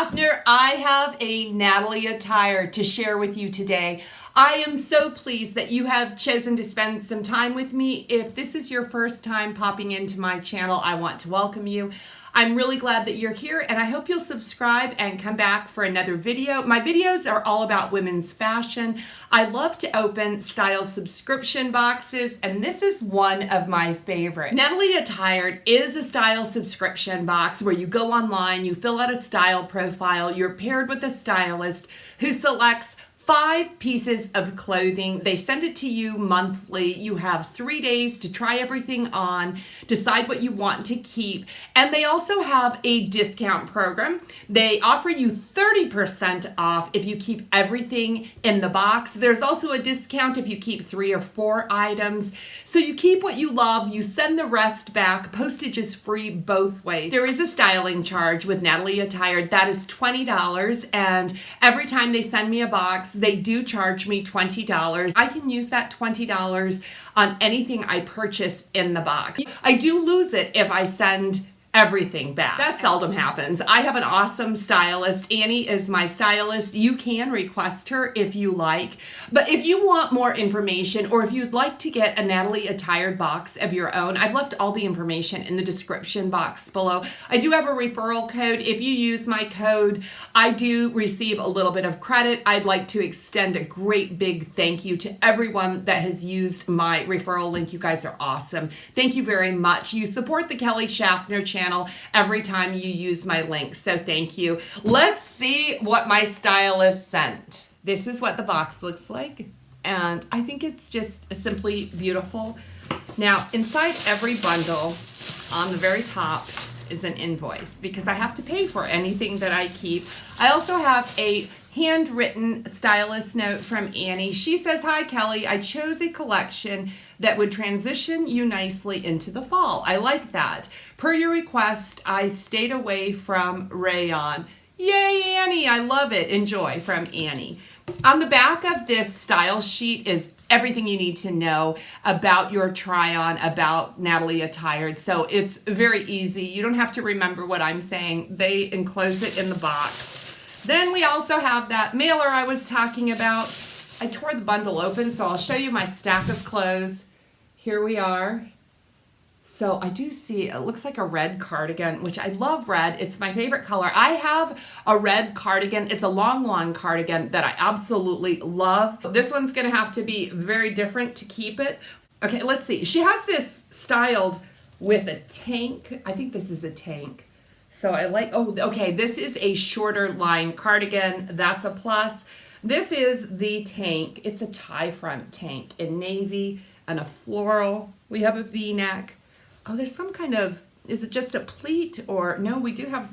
Shaffner. I have a Natalie Attired to share with you today. I am so pleased that you have chosen to spend some time with me. If this is your first time popping into my channel, I want to welcome you. I'm really glad that you're here, and I hope you'll subscribe and come back for another video. My videos are all about women's fashion. I love to open style subscription boxes, and this is one of my favorites. Natalie Attired is a style subscription box where you go online, you fill out a style profile, you're paired with a stylist who selects 5 pieces of clothing. They send it to you monthly. You have 3 days to try everything on, decide what you want to keep, and they also have a discount program. They offer you 30% off if you keep everything in the box. There's also a discount if you keep 3 or 4 items. So you keep what you love, you send the rest back. Postage is free both ways. There is a styling charge with Natalie Attired. That is $20, and every time they send me a box, they do charge me $20. I can use that $20 on anything I purchase in the box. I do lose it if I send everything back. That seldom happens. I have an awesome stylist. Annie is my stylist. You can request her if you like. But if you want more information, or if you'd like to get a Natalie Attired box of your own, I've left all the information in the description box below. I do have a referral code. If you use my code, I do receive a little bit of credit. I'd like to extend a great big thank you to everyone that has used my referral link. You guys are awesome. Thank you very much. You support the Kelly Shaffner channel every time you use my link, so thank you. Let's see what my stylist sent. This is what the box looks like, and I think it's just simply beautiful. Now, inside every bundle, on the very top, is an invoice because I have to pay for anything that I keep. I also have a handwritten stylist note from Annie. She says, "Hi Kelly, I chose a collection that would transition you nicely into the fall. I like that. Per your request, I stayed away from rayon." Yay, Annie, I love it. Enjoy, from Annie. On the back of this style sheet is everything you need to know about your try-on, about Natalie Attired. So it's very easy. You don't have to remember what I'm saying. They enclose it in the box. Then we also have that mailer I was talking about. I tore the bundle open, so I'll show you my stack of clothes. Here we are. So I do see, it looks like a red cardigan, which I love red. It's my favorite color. I have a red cardigan. It's a long cardigan that I absolutely love. This one's gonna have to be very different to keep it. Okay, let's see. She has this styled with a tank. I think this is a tank. So I like, oh, okay, this is a shorter line cardigan. That's a plus. This is the tank. It's a tie front tank in navy and a floral. We have a V-neck. Oh, there's some kind of, is it just a pleat, or no, we do have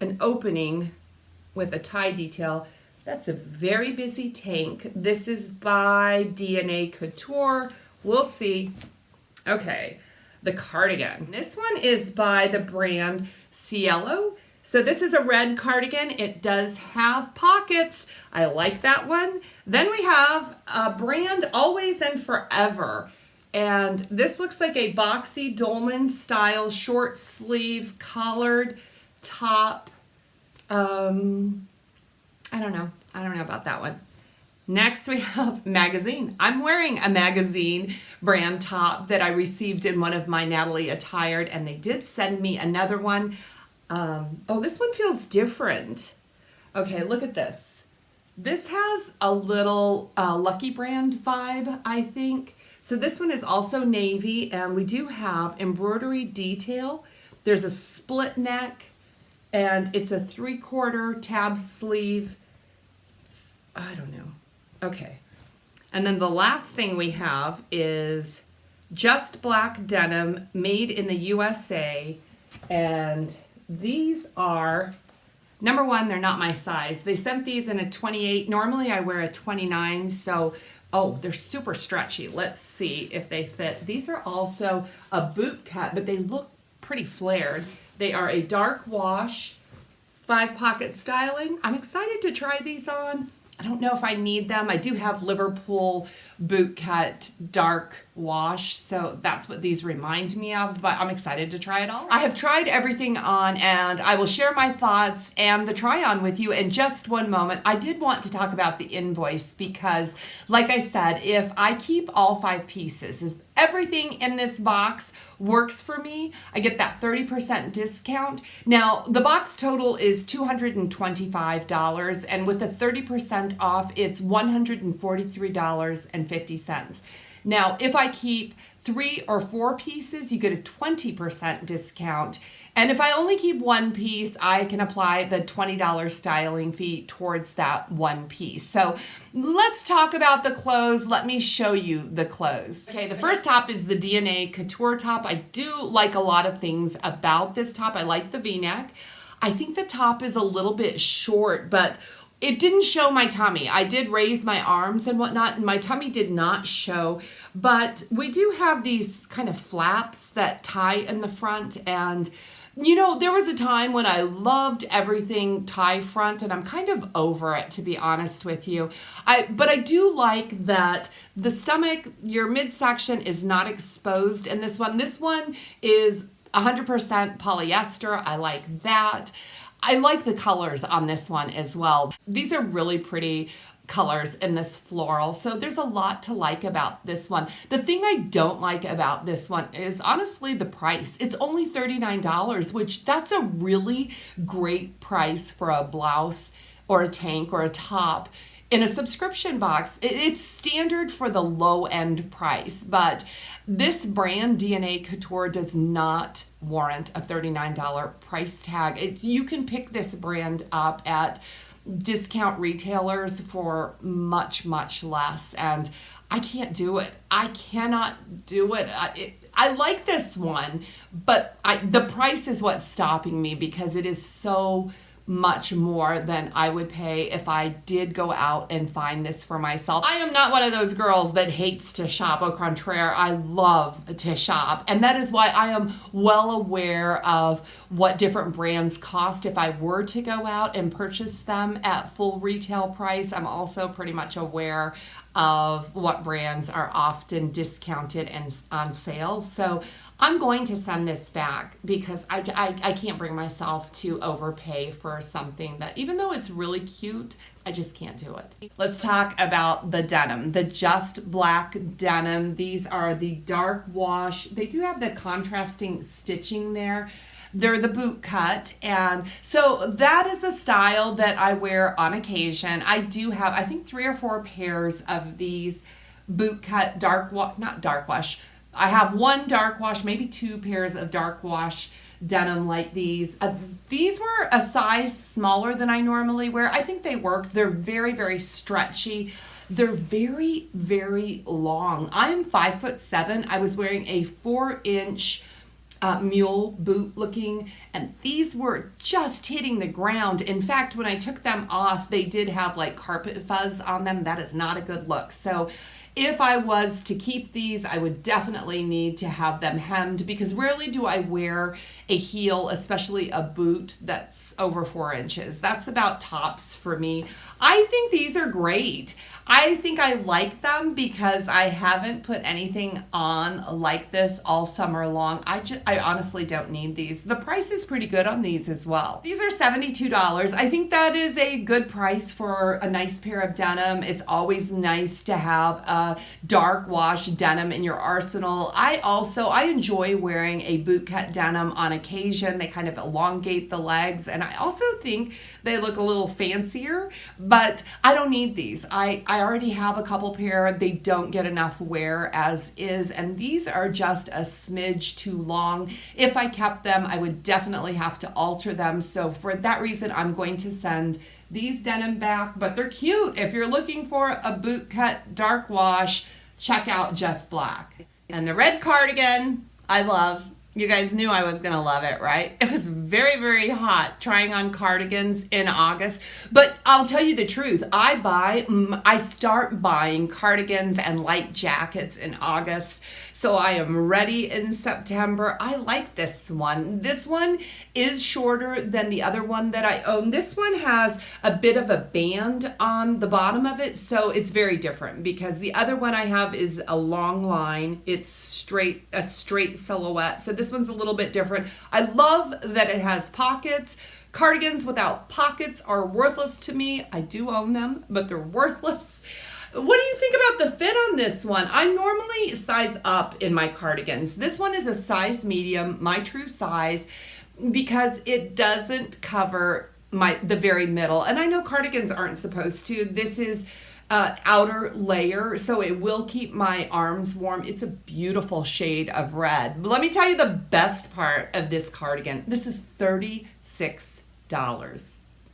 an opening with a tie detail. That's a very busy tank. This is by DNA Couture. We'll see. Okay, the cardigan. This one is by the brand Cielo. So this is a red cardigan. It does have pockets. I like that one. Then we have a brand Always and Forever. And this looks like a boxy dolman style short sleeve collared top. I don't know about that one. Next we have Magazine. I'm wearing a Magazine brand top that I received in one of my Natalie Attired, and they did send me another one. Oh, this one feels different. Okay, look at this. This has a little Lucky Brand vibe, I think. So this one is also navy, and we do have embroidery detail. There's a split neck, and it's a 3/4 tab sleeve. I don't know. Okay. And then the last thing we have is just black denim, made in the USA. And these are, number one, they're not my size. They sent these in a 28. Normally I wear a 29, so, oh, they're super stretchy. Let's see if they fit. These are also a boot cut, but they look pretty flared. They are a dark wash, 5-pocket styling. I'm excited to try these on. I don't know if I need them. I do have Liverpool boot cut dark wash, so that's what these remind me of, but I'm excited to try it all. I have tried everything on, and I will share my thoughts and the try on with you in just one moment. I did want to talk about the invoice because, like I said, if I keep all 5 pieces, if everything in this box works for me, I get that 30% discount. Now, the box total is $225, and with a 30% off, it's $143.50. Now, if I keep 3 or 4 pieces, you get a 20% discount. And if I only keep 1 piece, I can apply the $20 styling fee towards that 1 piece. So let's talk about the clothes. Let me show you the clothes. Okay, the first top is the DNA Couture top. I do like a lot of things about this top. I like the V-neck. I think the top is a little bit short, but it didn't show my tummy. I did raise my arms and whatnot, and my tummy did not show, but we do have these kind of flaps that tie in the front, and you know, there was a time when I loved everything tie front, and I'm kind of over it, to be honest with you. But I do like that the stomach, your midsection is not exposed in this one. This one is 100% polyester. I like that. I like the colors on this one as well. These are really pretty colors in this floral, so there's a lot to like about this one. The thing I don't like about this one is honestly the price. It's only $39, which that's a really great price for a blouse or a tank or a top in a subscription box. It's standard for the low end price, but this brand DNA Couture does not warrant a $39 price tag. You can pick this brand up at discount retailers for much, much less, and I can't do it. I cannot do it. I like this one, but the price is what's stopping me because it is so much more than I would pay if I did go out and find this for myself. I am not one of those girls that hates to shop. Au contraire, I love to shop, and that is why I am well aware of what different brands cost if I were to go out and purchase them at full retail price. I'm also pretty much aware of what brands are often discounted and on sale. So I'm going to send this back because I can't bring myself to overpay for something that, even though it's really cute, I just can't do it. Let's talk about the denim, the Just Black denim. These are the dark wash. They do have the contrasting stitching there. They're the boot cut, and so that is a style that I wear on occasion. I do have, I think, 3 or 4 pairs of these boot cut not dark wash. I have 1 dark wash, maybe 2 pairs of dark wash denim like these. These were a size smaller than I normally wear. I think they work. They're very, very stretchy. They're very, very long. I'm 5'7". I was wearing a 4-inch mule boot looking, and these were just hitting the ground. In fact, when I took them off, they did have like carpet fuzz on them. That is not a good look. So if I was to keep these, I would definitely need to have them hemmed, because rarely do I wear a heel, especially a boot that's over 4 inches. That's about tops for me. I think these are great. I think I like them because I haven't put anything on like this all summer long. I honestly don't need these. The price is pretty good on these as well. These are $72. I think that is a good price for a nice pair of denim. It's always nice to have a dark wash denim in your arsenal. I enjoy wearing a boot cut denim on occasion. They kind of elongate the legs, and I also think they look a little fancier, but I don't need these. I already have a couple pair. They don't get enough wear as is, and these are just a smidge too long. If I kept them, I would definitely have to alter them. So for that reason, I'm going to send these denim back, but they're cute. If you're looking for a boot cut dark wash, check out Just Black. And the red cardigan, I love. You guys knew I was gonna love it, right? It was very, very hot trying on cardigans in August. But I'll tell you the truth, I start buying cardigans and light jackets in August, so I am ready in September. I like this one. This one is shorter than the other one that I own. This one has a bit of a band on the bottom of it, so it's very different because the other one I have is a long line. It's a straight silhouette. So this one's a little bit different. I love that it has pockets. Cardigans without pockets are worthless to me. I do own them, but they're worthless. What do you think about the fit on this one? I normally size up in my cardigans. This one is a size medium, my true size, because it doesn't cover the very middle. And I know cardigans aren't supposed to. This is outer layer, so it will keep my arms warm. It's a beautiful shade of red. But let me tell you the best part of this cardigan. This is $36.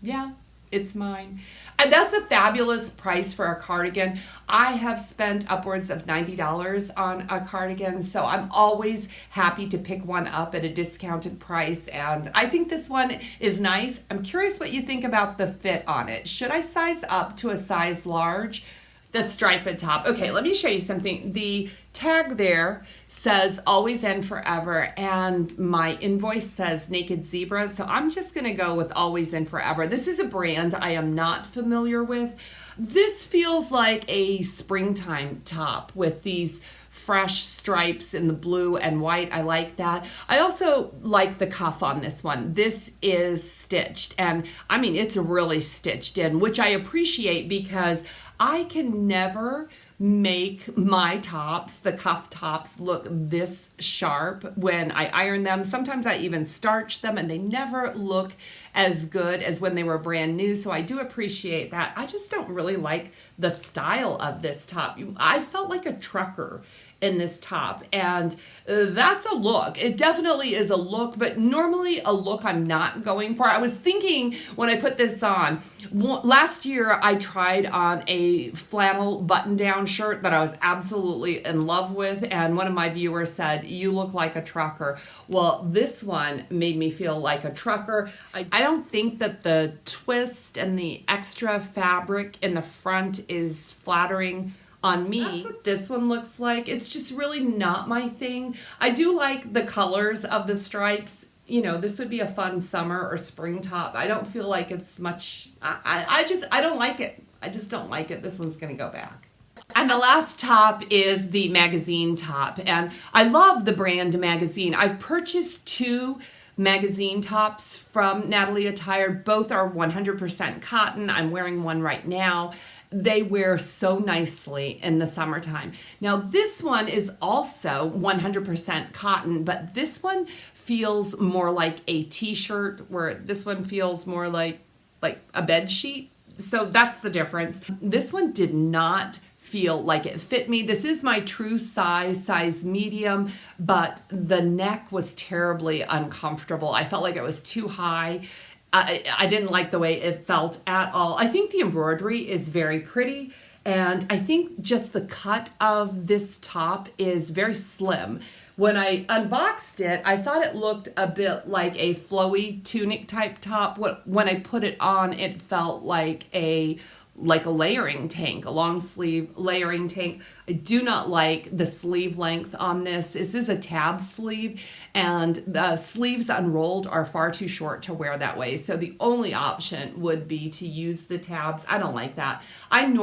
Yeah, it's mine. And that's a fabulous price for a cardigan. I have spent upwards of $90 on a cardigan, so I'm always happy to pick one up at a discounted price, and I think this one is nice. I'm curious what you think about the fit on it. Should I size up to a size large? The striped top. Okay, let me show you something. The tag there says always and forever, and my invoice says naked zebra, so I'm just gonna go with always and forever. This is a brand I am not familiar with. This feels like a springtime top with these fresh stripes in the blue and white. I like that. I also like the cuff on this one. This is stitched, and I mean, it's really stitched in, which I appreciate because I can never make my tops, the cuff tops, look this sharp when I iron them. Sometimes I even starch them and they never look as good as when they were brand new, so I do appreciate that. I just don't really like the style of this top. I felt like a trucker in this top, and that's a look. It definitely is a look, but normally a look I'm not going for. I was thinking when I put this on, last year I tried on a flannel button-down shirt that I was absolutely in love with, and one of my viewers said, "You look like a trucker." Well, this one made me feel like a trucker. I don't think that the twist and the extra fabric in the front is flattering on me. That's what this one looks like. It's just really not my thing. I do like the colors of the stripes. You know, this would be a fun summer or spring top. I don't feel like it's much, I don't like it. I just don't like it. This one's gonna go back. And the last top is the magazine top. And I love the brand Magazine. I've purchased 2 magazine tops from Natalie Attired. Both are 100% cotton. I'm wearing one right now. They wear so nicely in the summertime. Now this one is also 100% cotton, but this one feels more like a t-shirt, where this one feels more like a bed sheet. So that's the difference. This one did not feel like it fit me. This is my true size medium, but the neck was terribly uncomfortable. I felt like it was too high. I didn't like the way it felt at all. I think the embroidery is very pretty, and I think just the cut of this top is very slim. When I unboxed it, I thought it looked a bit like a flowy tunic type top. When I put it on, it felt like a layering tank, a long sleeve layering tank. I do not like the sleeve length on this. This is a tab sleeve, and the sleeves unrolled are far too short to wear that way. So the only option would be to use the tabs. I don't like that. I'm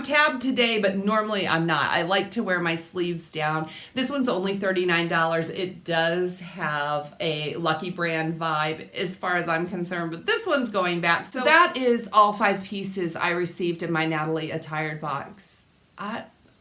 tabbed today, but normally I'm not. I like to wear my sleeves down. This one's only $39. It does have a Lucky Brand vibe as far as I'm concerned, but this one's going back. So that is all 5 pieces I received in my Natalie Attired box.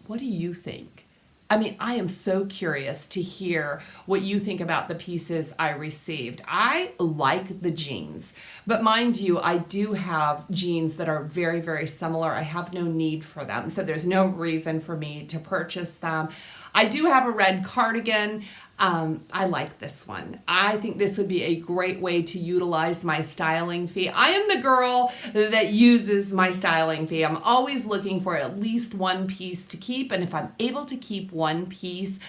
What do you think? I mean, I am so curious to hear what you think about the pieces I received. I like the jeans, but mind you, I do have jeans that are very, very similar. I have no need for them, so there's no reason for me to purchase them. I do have a red cardigan. I like this one. I think this would be a great way to utilize my styling fee. I am the girl that uses my styling fee. I'm always looking for at least one piece to keep, and if I'm able to keep one piece,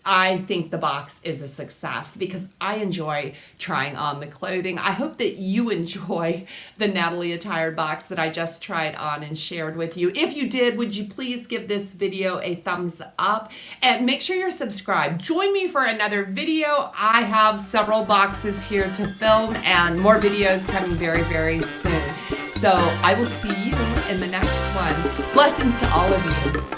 I think the box is a success because I enjoy trying on the clothing. I hope that you enjoy the Natalie Attired box that I just tried on and shared with you. If you did, would you please give this video a thumbs up and make sure you're subscribed. Join me for another video. I have several boxes here to film and more videos coming very, very soon. So I will see you in the next one. Blessings to all of you.